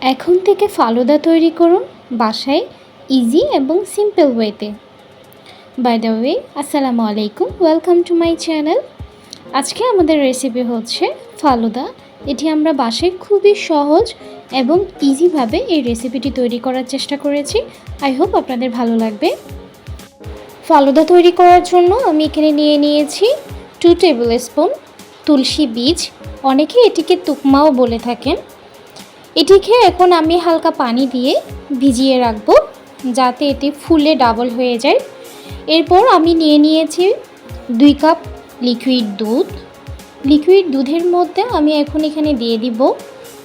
এখন থেকে ফালুদা তৈরি করুন বাসায় ইজি এবং সিম্পল ওয়েতে। বাই দ্য ওয়ে, আসসালামু আলাইকুম, ওয়েলকাম টু মাই চ্যানেল। আজকে আমাদের রেসিপি হচ্ছে ফালুদা। এটি আমরা বাসায় খুবই সহজ এবং ইজিভাবে এই রেসিপিটি তৈরি করার চেষ্টা করেছি। আই হোপ আপনাদের ভালো লাগবে। ফালুদা তৈরি করার জন্য আমি এখানে নিয়ে নিয়েছি 2 টেবিল স্পুন তুলসী বীজ, অনেকে এটিকে তুকমাও বলে থাকেন। এটিকে এখন আমি হালকা পানি দিয়ে ভিজিয়ে রাখবো যাতে এটি ফুলে ডাবল হয়ে যায়। এরপর আমি নিয়ে নিয়েছি 2 কাপ লিকুইড দুধ। লিকুইড দুধের মধ্যে আমি এখন এখানে দিয়ে দিব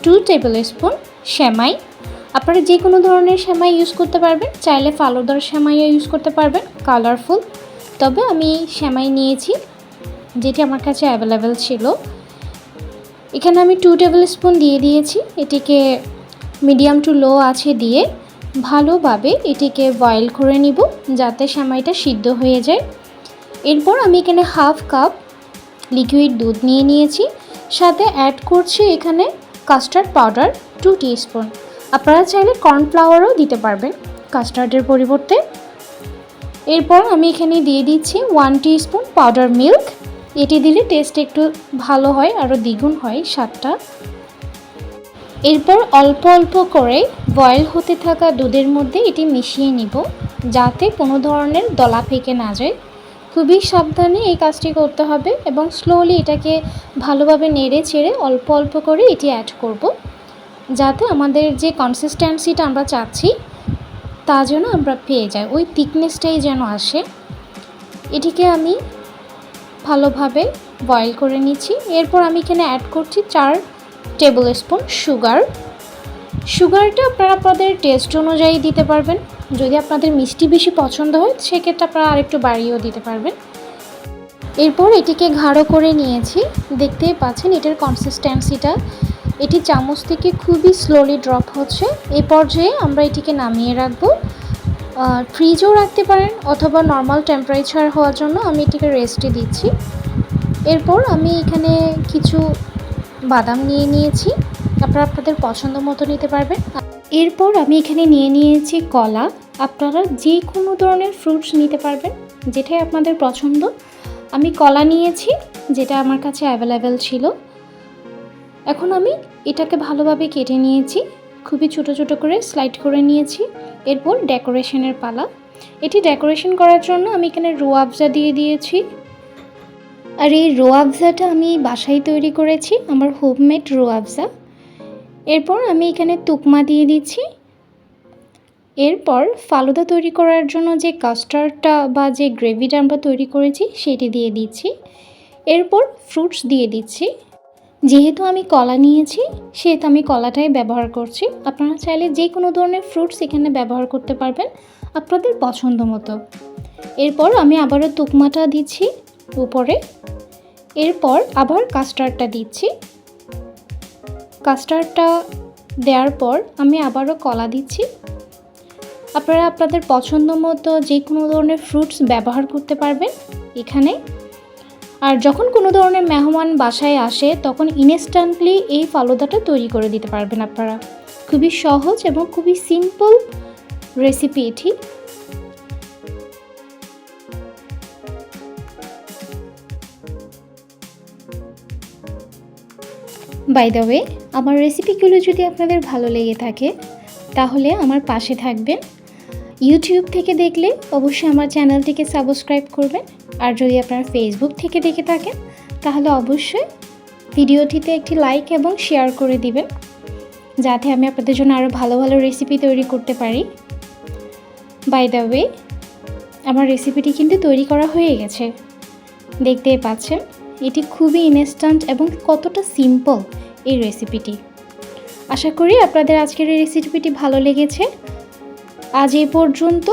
2 টেবিল স্পুন সেমাই। আপনারা যে কোনো ধরনের সেমাই ইউজ করতে পারবেন, চাইলে ফালুদার সেমাইও ইউজ করতে পারবেন, কালারফুল। তবে আমি সেমাই নিয়েছি যেটি আমার কাছে অ্যাভেলেবেল ছিল। এখানে আমি 2 টেবিল স্পুন দিয়ে দিয়েছি। এটিকে মিডিয়াম টু লো আঁচে দিয়ে ভালোভাবে এটিকে বয়েল করে নিব যাতে সেমাইটা সিদ্ধ হয়ে যায়। এরপর আমি এখানে হাফ কাপ লিকুইড দুধ নিয়ে নিয়েছি, সাথে অ্যাড করছি এখানে কাস্টার্ড পাউডার 2 টিস্পুন। আপনারা চাইলে কর্নফ্লাওয়ারও দিতে পারবেন কাস্টার্ডের পরিবর্তে। এরপর আমি এখানে দিয়ে দিচ্ছি 1 টিস্পুন পাউডার মিল্ক। এটি দিলে টেস্ট একটু ভালো হয়, আরও দ্বিগুণ হয় স্বাদটা। এরপর অল্প অল্প করে বয়েল হতে থাকা দুধের মধ্যে এটি মিশিয়ে নিব যাতে কোনো ধরনের দলা পেকে না যায়। খুবই সাবধানে এই কাজটি করতে হবে এবং স্লোলি এটাকে ভালোভাবে নেড়ে চেড়ে অল্প অল্প করে এটি অ্যাড করব যাতে আমাদের যে কনসিস্টেন্সিটা আমরা চাচ্ছি তা যেন আমরা পেয়ে যাই, ওই থিকনেসটাই যেন আসে। এটিকে আমি ভালোভাবে বয়েল করে নিচ্ছি। এরপর আমি এখানে অ্যাড করছি 4 টেবিল স্পুন সুগার। সুগারটা আপনারা আপনাদের টেস্ট অনুযায়ী দিতে পারবেন। যদি আপনাদের মিষ্টি বেশি পছন্দ হয় সেক্ষেত্রে আপনারা আরেকটু বাড়িয়েও দিতে পারবেন। এরপর এটিকে গাঢ় করে নিয়েছি, দেখতেই পাচ্ছেন এটার কনসিস্টেন্সিটা। এটি চামচ থেকে খুবই স্লোলি ড্রপ হচ্ছে। এই পর্যায়ে আমরা এটিকে নামিয়ে রাখবো। ফ্রিজেও রাখতে পারেন অথবা নর্মাল টেম্পারেচার হওয়ার জন্য আমি এটিকে রেস্টে দিচ্ছি। এরপর আমি এখানে কিছু বাদাম নিয়ে নিয়েছি, আপনারা আপনাদের পছন্দ মতো নিতে পারবেন। এরপর আমি এখানে নিয়ে নিয়েছি কলা। আপনারা যে কোনো ধরনের ফ্রুটস নিতে পারবেন, যেটাই আপনাদের পছন্দ। আমি কলা নিয়েছি যেটা আমার কাছে অ্যাভেলেবেল ছিল। এখন আমি এটাকে ভালোভাবে কেটে নিয়েছি, খুবই ছোট ছোট করে স্লাইড করে নিয়েছি। এরপর ডেকোরেশনের পালা। এটি ডেকোরেশন করার জন্য আমি এখানে রোয়াবজা দিয়ে দিয়েছি। আর এই রোয়াবজাটা আমি বাসায় তৈরি করেছি, আমার হোমমেড রোয়াবজা। এরপর আমি এখানে তুকমা দিয়ে দিচ্ছি। এরপর ফালুদা তৈরি করার জন্য যে কাস্টার্ডটা বা যে গ্রেভিটা আমরা তৈরি করেছি সেটি দিয়ে দিচ্ছি। এরপর ফ্রুটস দিয়ে দিচ্ছি। যেহেতু আমি কলা নিয়েছি সেহেতু আমি কলাটাই ব্যবহার করছি। আপনারা চাইলে যে কোনো ধরনের ফ্রুটস এখানে ব্যবহার করতে পারবেন আপনাদের পছন্দ মতো। এরপর আমি আবারও তুকমাটা দিচ্ছি উপরে। এরপর আবার কাস্টার্ডটা দিচ্ছি। কাস্টার্ডটা দেওয়ার পর আমি আবারও কলা দিচ্ছি। আপনারা আপনাদের পছন্দ মতো যে কোনো ধরনের ফ্রুটস ব্যবহার করতে পারবেন এখানে। আর যখন কোনো ধরনের মেহমান বাসায় আসে তখন ইনস্ট্যান্টলি এই ফালুদাটা তৈরি করে দিতে পারবেন আপনারা। খুবই সহজ এবং খুবই সিম্পল রেসিপি এটি। বাই দ্য ওয়ে, আমার রেসিপিগুলো যদি আপনাদের ভালো লেগে থাকে তাহলে আমার পাশে থাকবেন। ইউটিউব থেকে দেখলে অবশ্যই আমার চ্যানেলটিকে সাবস্ক্রাইব করবেন। আর যদি আপনারা ফেসবুক থেকে দেখে থাকেন তাহলে অবশ্যই ভিডিওটিতে একটি লাইক এবং শেয়ার করে দিবেন যাতে আমি আপনাদের জন্য আরও ভালো ভালো রেসিপি তৈরি করতে পারি। বাই দ্য ওয়ে, আমার রেসিপিটি কিন্তু তৈরি করা হয়ে গেছে, দেখতেই পাচ্ছেন। এটি খুবই ইনস্ট্যান্ট এবং কতটা সিম্পল এই রেসিপিটি। আশা করি আপনাদের আজকের এই রেসিপিটি ভালো লেগেছে। আজ এই পর্যন্ত।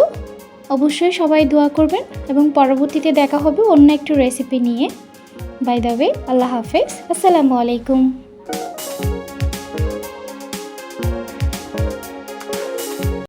অবশ্যই সবাই দোয়া করবেন এবং পরবর্তীতে দেখা হবে অন্য একটু রেসিপি নিয়ে। বাই দ্য ওয়ে, আল্লাহ হাফেজ, আসসালামু আলাইকুম।